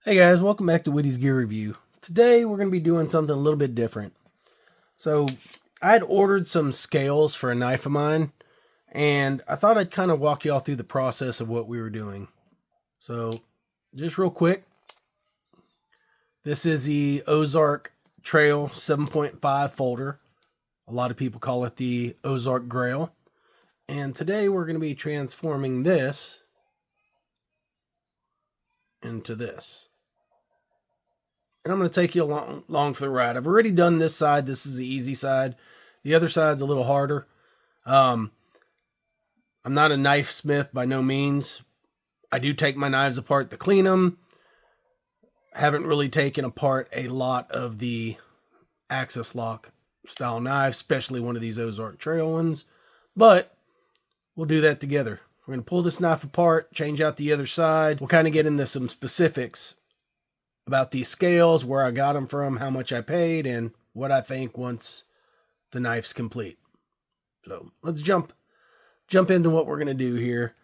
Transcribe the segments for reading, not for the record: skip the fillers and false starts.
Hey guys, welcome back to Whitty's Gear Review. Today we're going to be doing something a little bit different. So I had ordered some scales for a knife of mine, and I thought I'd kind of walk y'all through the process of what we were doing. So just real quick, this is the Ozark Trail 7.5 folder. A lot of people call it the Ozark Grail. And today we're going to be transforming this into this. And I'm going to take you along for the ride. I've already done this side. This is the easy side. The other side's a little harder. I'm not a knife smith by no means. I do take my knives apart to clean them. Haven't really taken apart a lot of the access lock style knives, especially one of these Ozark Trail ones. But we'll do that together. We're going to pull this knife apart, change out the other side. We'll kind of get into some specifics about these scales, where I got them from, how much I paid, and what I think once the knife's complete. So let's jump into what we're going to do here.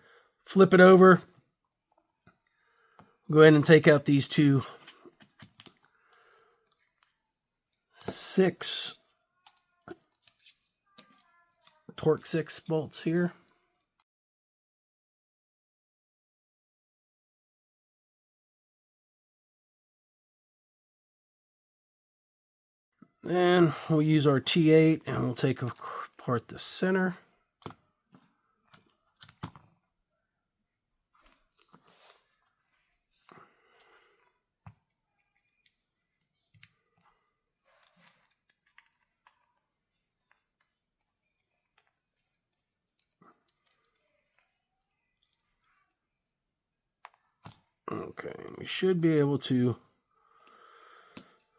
Flip it over. Go ahead and take out these two 6 Torque 6 bolts here. Then we'll use our T8 and we'll take apart the center. Okay, we should be able to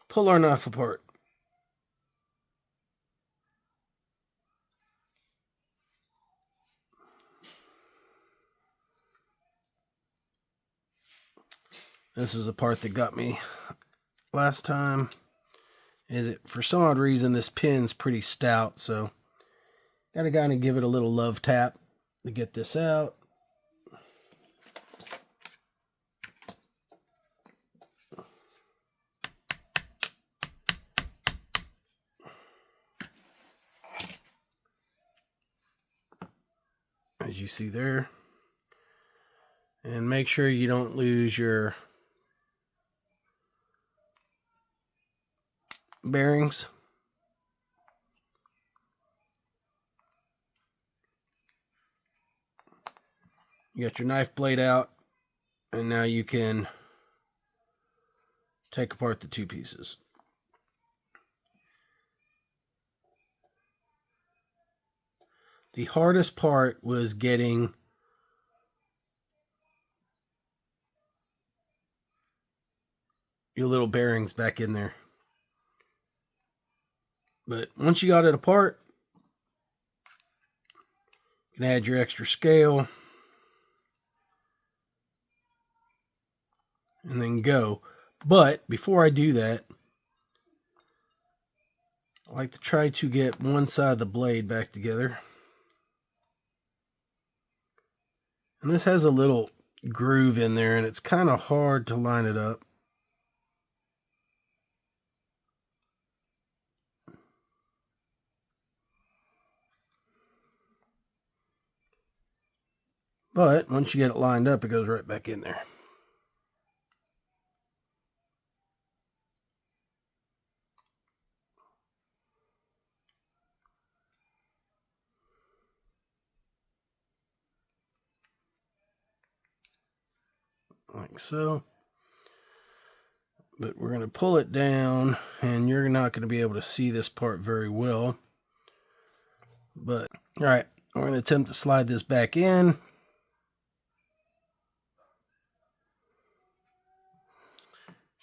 pull our knife apart. This is the part that got me last time. Is it, for some odd reason, this pin's pretty stout, so gotta kind of give it a little love tap to get this out. As you see there. And make sure you don't lose your bearings. You got your knife blade out, and now you can take apart the two pieces. The hardest part was getting your little bearings back in there. But once you got it apart, you can add your extra scale and then go. But before I do that, I like to try to get one side of the blade back together. And this has a little groove in there, and it's kind of hard to line it up. But once you get it lined up, it goes right back in there. Like so. But we're going to pull it down, and you're not going to be able to see this part very well. But, all right, we're going to attempt to slide this back in.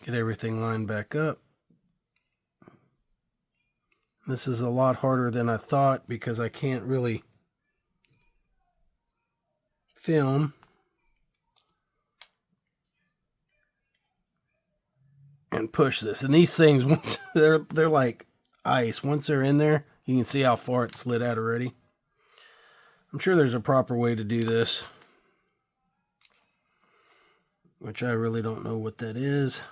Get everything lined back up. This is a lot harder than I thought because I can't really film. And push this. And these things, once they're like ice. Once they're in there, you can see how far it slid out already. I'm sure there's a proper way to do this. which I really don't know what that is.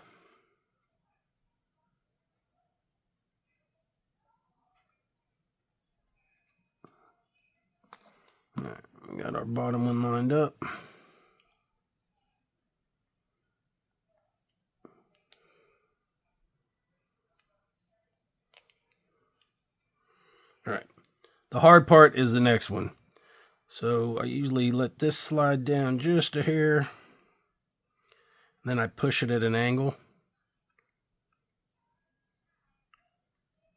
All right, we got our bottom one lined up. All right, the hard part is the next one. So I usually let this slide down just a hair. Then I push it at an angle.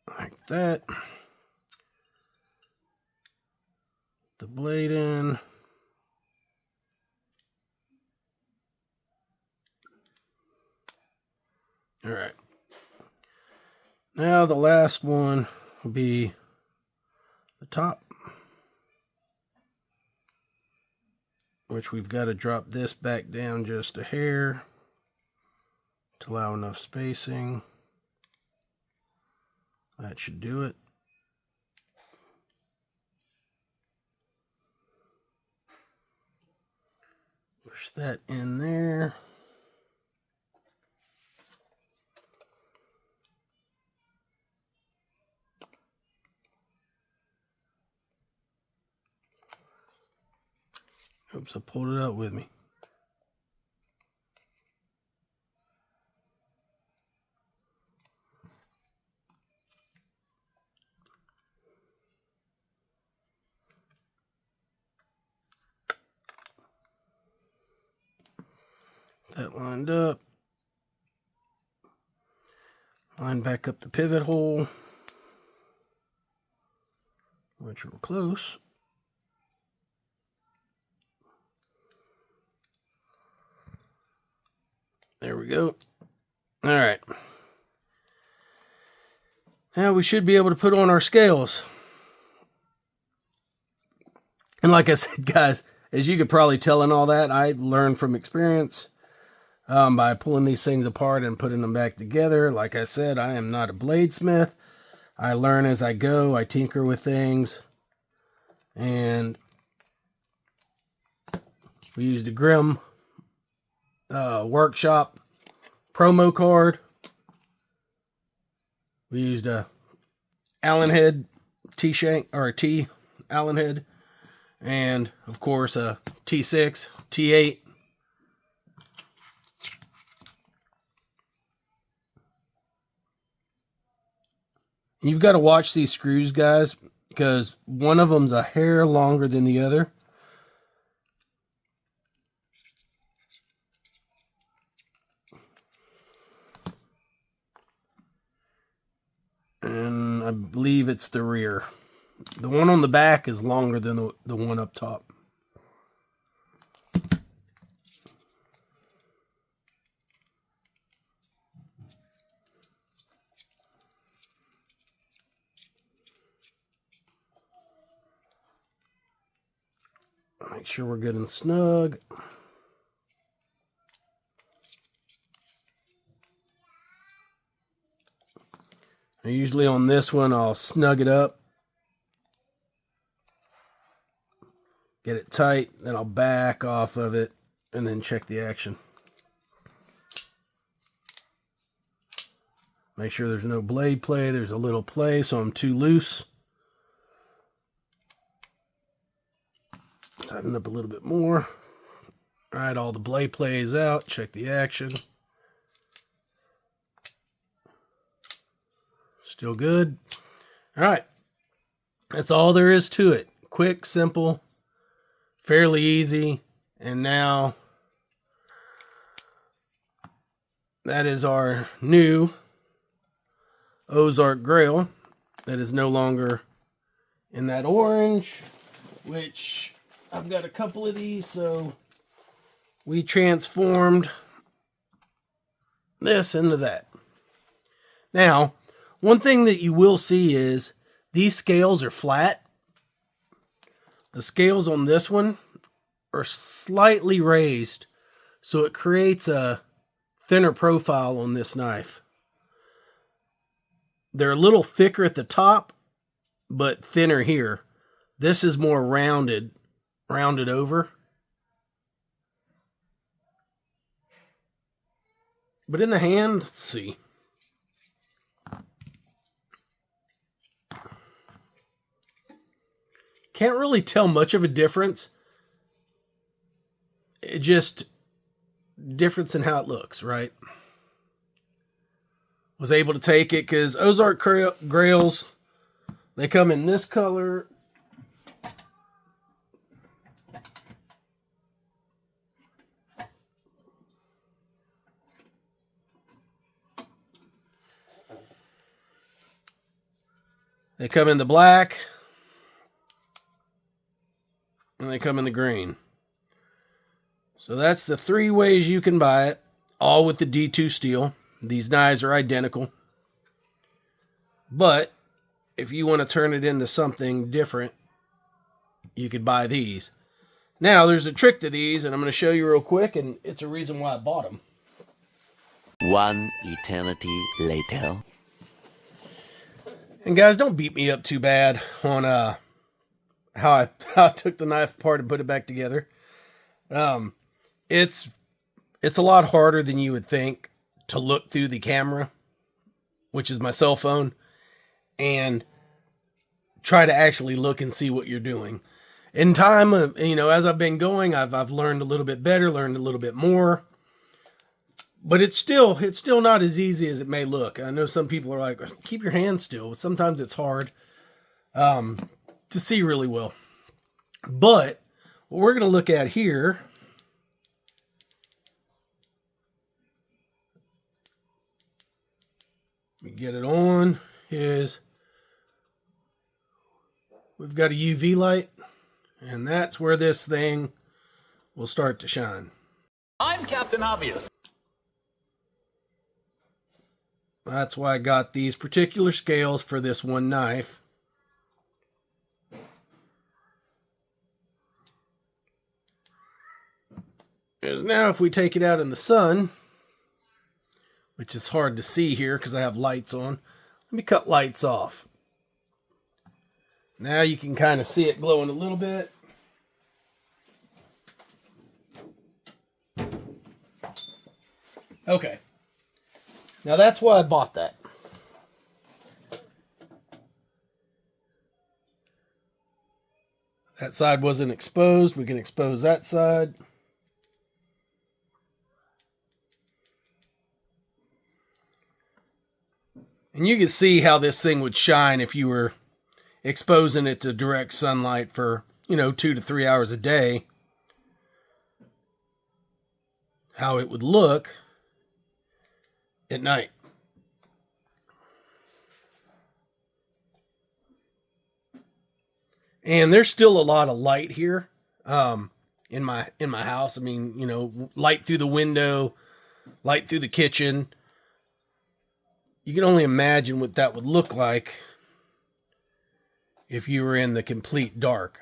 Like that. The blade in. All right. Now the last one will be the top, which we've got to drop this back down just a hair to allow enough spacing. That should do it. Push that in there. Oops, I pulled it out with me. That lined up. Line back up the pivot hole, which we're close. There we go. All right. Now we should be able to put on our scales. And like I said, guys, as you could probably tell in all that, I learned from experience by pulling these things apart and putting them back together. Like I said, I am not a bladesmith. I learn as I go. I tinker with things. And we used a Grimm workshop promo card. We used a Allen head T-shank, or a T Allen head, and of course a T6, T8. You've got to watch these screws, guys, because one of them's a hair longer than the other. And I believe it's the rear. The one on the back is longer than the one up top. Make sure we're good and snug. Usually on this one, I'll snug it up, get it tight, then I'll back off of it, and then check the action. Make sure there's no blade play. There's a little play, so I'm too loose. Tighten up a little bit more. All right, all the blade play is out. Check the action. Still good. All right. That's all there is to it. Quick, simple, fairly easy. And now that is our new Ozark Trail that is no longer in that orange, which I've got a couple of these, so we transformed this into that. Now, one thing that you will see is these scales are flat. The scales on this one are slightly raised, so it creates a thinner profile on this knife. They're a little thicker at the top, but thinner here. This is more rounded over. But in the hand, let's see. Can't really tell much of a difference. It just difference in how it looks, right? Was able to take it because Ozark Grails, they come in this color. They come in the black. And they come in the green. So that's the 3 ways you can buy it. All with the D2 steel. These knives are identical. But if you want to turn it into something different, you could buy these. Now, there's a trick to these, and I'm going to show you real quick, and it's a reason why I bought them. One eternity later. And guys, don't beat me up too bad on how I took the knife apart and put it back together. It's a lot harder than you would think to look through the camera, which is my cell phone, and try to actually look and see what you're doing. In time, as I've been going, I've learned a little bit better, learned a little bit more. But it's still not as easy as it may look. I know some people are like, keep your hand still. Sometimes it's hard to see really well. But what we're going to look at here we get it on is we've got a UV light, and that's where this thing will start to shine. I'm Captain Obvious. That's why I got these particular scales for this one knife. Because now if we take it out in the sun, which is hard to see here because I have lights on, let me cut lights off. Now you can kind of see it glowing a little bit. Okay. Now that's why I bought that. That side wasn't exposed. We can expose that side. And you can see how this thing would shine if you were exposing it to direct sunlight for, 2 to 3 hours a day. How it would look at night. And there's still a lot of light here in my house. I mean, light through the window, light through the kitchen. You can only imagine what that would look like if you were in the complete dark.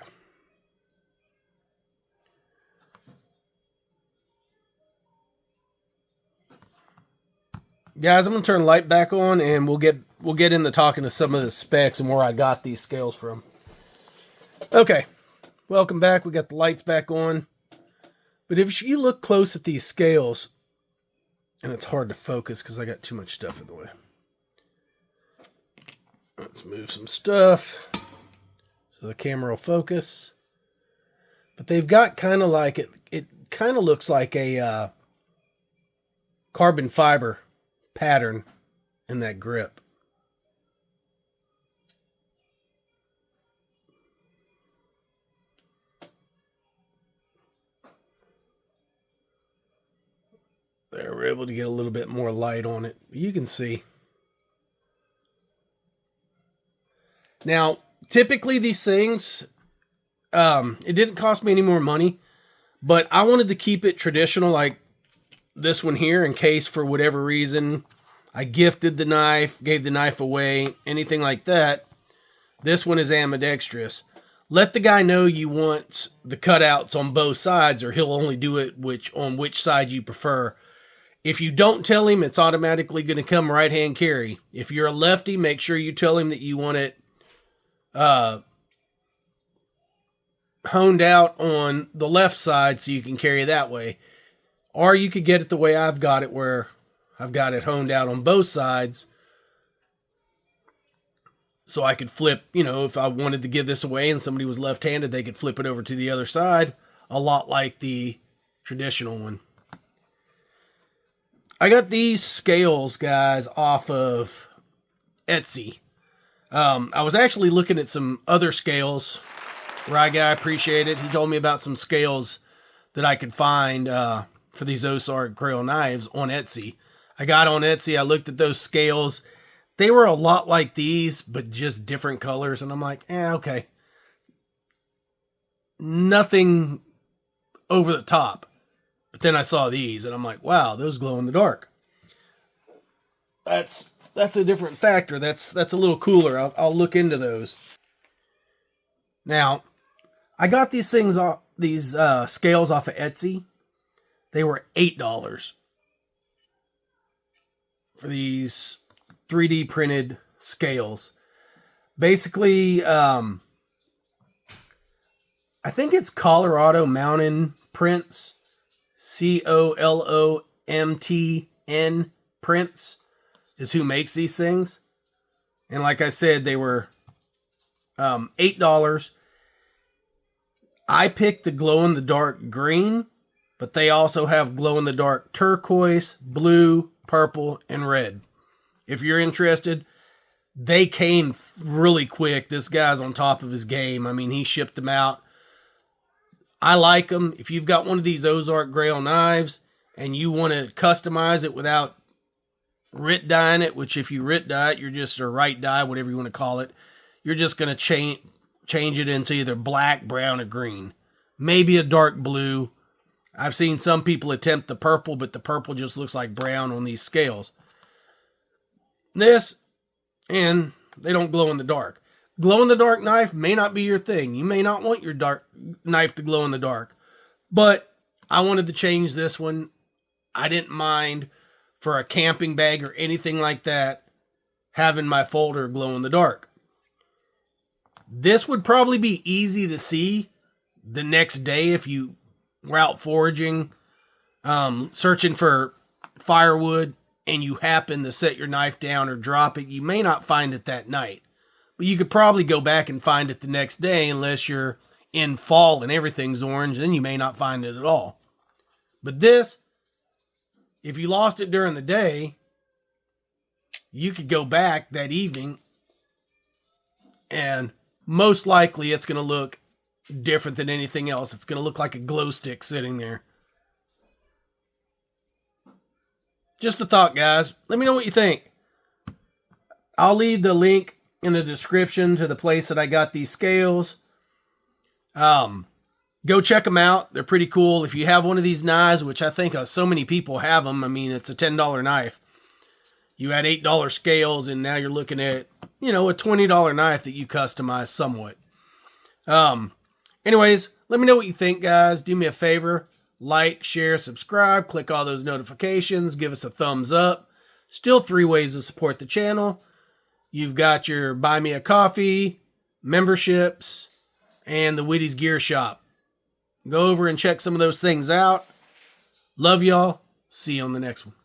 Guys, I'm going to turn the light back on, and we'll get into talking to some of the specs and where I got these scales from. Okay, welcome back. We got the lights back on. But if you look close at these scales, and it's hard to focus because I got too much stuff in the way. Let's move some stuff so the camera will focus. But they've got kind of like, it kind of looks like a carbon fiber pattern in that grip. There, we're able to get a little bit more light on it. You can see. Now, typically these things, it didn't cost me any more money, but I wanted to keep it traditional, like this one here, in case for whatever reason I gifted the knife, gave the knife away, anything like that. This one is ambidextrous. Let the guy know you want the cutouts on both sides, or he'll only do it on which side you prefer. If you don't tell him, it's automatically going to come right-hand carry. If you're a lefty, make sure you tell him that you want it honed out on the left side so you can carry that way. Or you could get it the way I've got it, where I've got it honed out on both sides so I could flip, if I wanted to give this away and somebody was left-handed, they could flip it over to the other side, a lot like the traditional one. I got these scales, guys, off of Etsy. I was actually looking at some other scales. Rye Guy, appreciate it. He told me about some scales that I could find for these Ozark Trail knives on Etsy. I got on Etsy, I looked at those scales. They were a lot like these, but just different colors. And I'm like, okay. Nothing over the top. But then I saw these and I'm like, wow, those glow in the dark. That's a different factor. That's a little cooler. I'll look into those. Now, I got these things off these scales off of Etsy. They were $8 for these 3D printed scales. Basically, I think it's Colorado Mountain Prints. COLOMTN Prints is who makes these things. And like I said, they were $8. I picked the glow-in-the-dark green, but they also have glow-in-the-dark turquoise, blue, purple, and red. If you're interested, they came really quick. This guy's on top of his game. I mean, he shipped them out. I like them. If you've got one of these Ozark Trail knives and you want to customize it without writ dyeing it, which if you writ dye it, you're just a right dye, whatever you want to call it. You're just going to change it into either black, brown, or green. Maybe a dark blue. I've seen some people attempt the purple, but the purple just looks like brown on these scales. And they don't glow in the dark. Glow in the dark knife may not be your thing. You may not want your dark knife to glow in the dark. But I wanted to change this one. I didn't mind for a camping bag or anything like that having my folder glow in the dark. This would probably be easy to see the next day if you were out foraging, searching for firewood, and you happen to set your knife down or drop it. You may not find it that night, but you could probably go back and find it the next day unless you're in fall and everything's orange, then you may not find it at all. But this, if you lost it during the day, you could go back that evening and most likely it's going to look different than anything else. It's going to look like a glow stick sitting there. Just a thought, guys. Let me know what you think. I'll leave the link in the description to the place that I got these scales. Go check them out. They're pretty cool. If you have one of these knives, which I think so many people have them. I mean, it's a $10 knife. You had $8 scales, and now you're looking at, a $20 knife that you customize somewhat. Anyways, let me know what you think, guys. Do me a favor. Like, share, subscribe. Click all those notifications. Give us a thumbs up. Still 3 ways to support the channel. You've got your Buy Me a Coffee, memberships, and the Whitty's Gear Shop. Go over and check some of those things out. Love y'all. See you on the next one.